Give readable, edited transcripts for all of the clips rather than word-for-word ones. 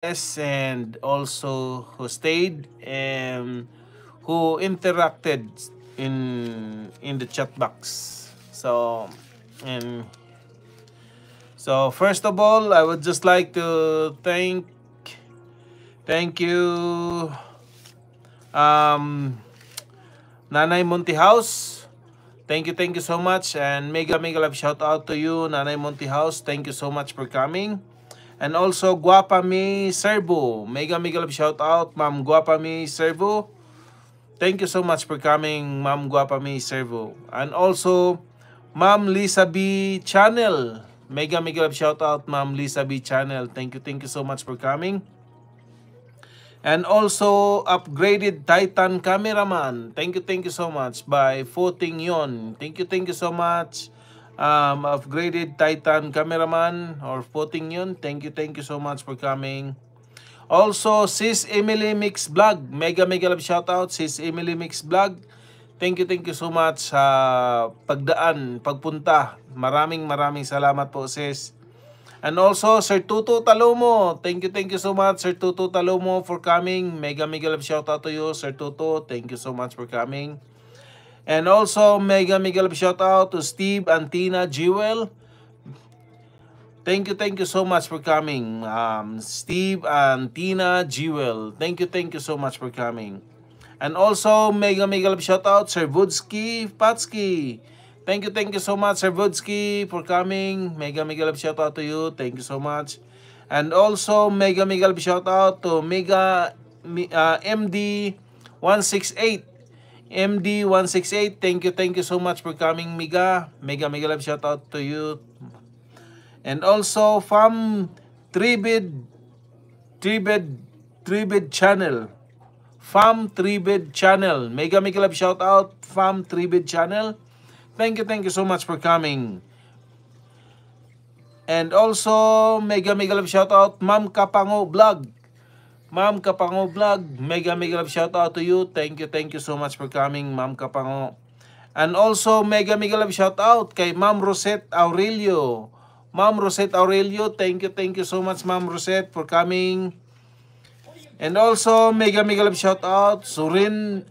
and also who stayed and who interacted in the chat box. And first of all, I would just like to thank you, um, Nanay Monty House. Thank you so much, and mega love shout out to you, Nanay Monty House. Thank you so much for coming. And also Guapa Mi Servo. Mega love shout out, Ma'am Guapa Mi Servo. Thank you so much for coming, Ma'am Guapa Mi Servo. And also Ma'am Lisa B Channel. Mega love shout out, Ma'am Lisa B Channel. Thank you so much for coming. And also upgraded Titan cameraman. Thank you so much by voting yon. Thank you so much. Upgraded Titan cameraman or voting yon. Thank you so much for coming. Also, Sis Emily Mix Vlog. Mega love shout out, Sis Emily Mix Vlog. Thank you so much sa pagpunta. Maraming salamat po, sis. And also, Sir Tuto Talomo. Thank you so much, Sir Tuto Talomo, for coming. Mega love shout out to you, Sir Tuto. Thank you so much for coming. And also, mega love shout out to Steve and Tina Jewel. Thank you so much for coming, Steve and Tina Jewel. Thank you so much for coming. And also, mega love shout out, Sir Vudsky Patsky. Thank you so much, Sir Vudsky, for coming. Mega love shout out to you. Thank you so much. And also, mega love shout out to MD 168. MD 168. Thank you so much for coming, Mega love shout out to you. And also from Tribid Channel. Fam Tribid Channel. Mega love shout out, Fam Tribid Channel. Thank you so much for coming. And also, mega love shout out, Ma'am Kapango Vlog. Ma'am Kapango Vlog, mega love shout out to you. Thank you so much for coming, Ma'am Kapango. And also, mega love shout out kay Ma'am Rosette Aurelio. Ma'am Rosette Aurelio, thank you so much, Ma'am Rosette, for coming. And also, mega love shout out, Zoren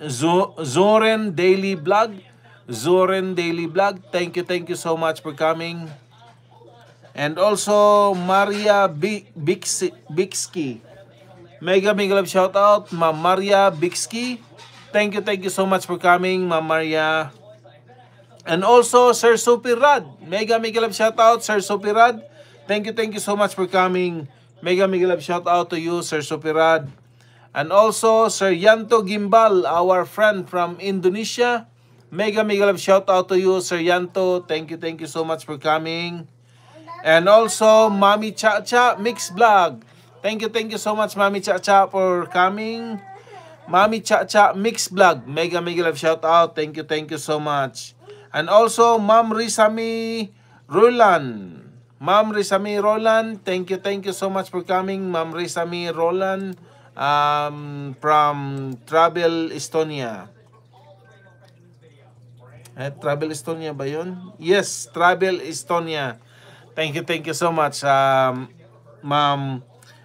Daily Vlog. Zoren Daily Vlog, thank you so much for coming. And also, Maria Bixki. Mega love shout out, Ma'am Maria Bixki. Thank you so much for coming, Ma'am Maria. And also, Sir Supirad. Mega love shout out, Sir Supirad. Thank you so much for coming. Mega love shout out to you, Sir Supirad. And also, Sir Yanto Gimbal, our friend from Indonesia. Mega love shout out to you, Sir Yanto. Thank you so much for coming. And also, Mami Cha Mix Vlog. Thank you so much, Mami Cha for coming. Mami Cha Mix Vlog. Mega love shout out. Thank you so much. And also, Ma'am Risami Roland. Ma'am Risami Roland, thank you so much for coming, Ma'am Risami Roland, from Travel Estonia. Travel Estonia ba yun? Yes, Travel Estonia. Thank you so much, Ma'am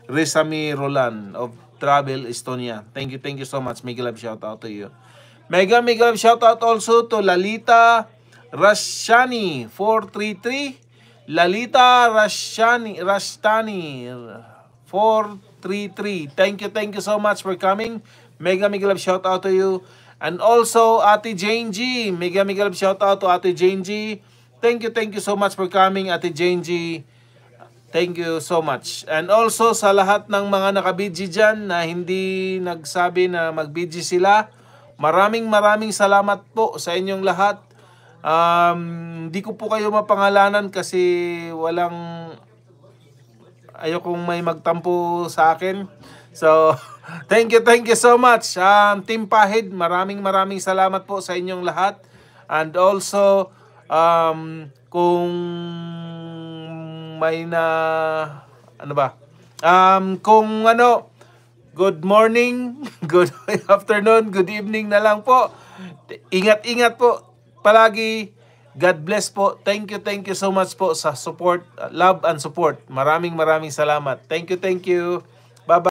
Risami Roland of Travel Estonia. Thank you so much. Mega love shout out to you. Mega love shout out also to Lalita Rashani 433. Lalita Rastani 433. Thank you so much for coming. Mega love shout out to you. And also Ate Jane G. Mega love shout out to Ate Jane G. Thank you so much for coming, Ate Jane G. Thank you so much. And also sa lahat ng mga nakabidji dyan na hindi nagsabi na magbidji sila, maraming salamat po sa inyong lahat. Hindi ko po kayo mapangalanan kasi ayokong may magtampo sa akin. So, thank you so much. Team Pahid, maraming salamat po sa inyong lahat. And also, kung may good morning, good afternoon, good evening na lang po. Ingat po palagi. God bless po. Thank you so much po sa support, love and support. Maraming salamat. Thank you. Bye-bye.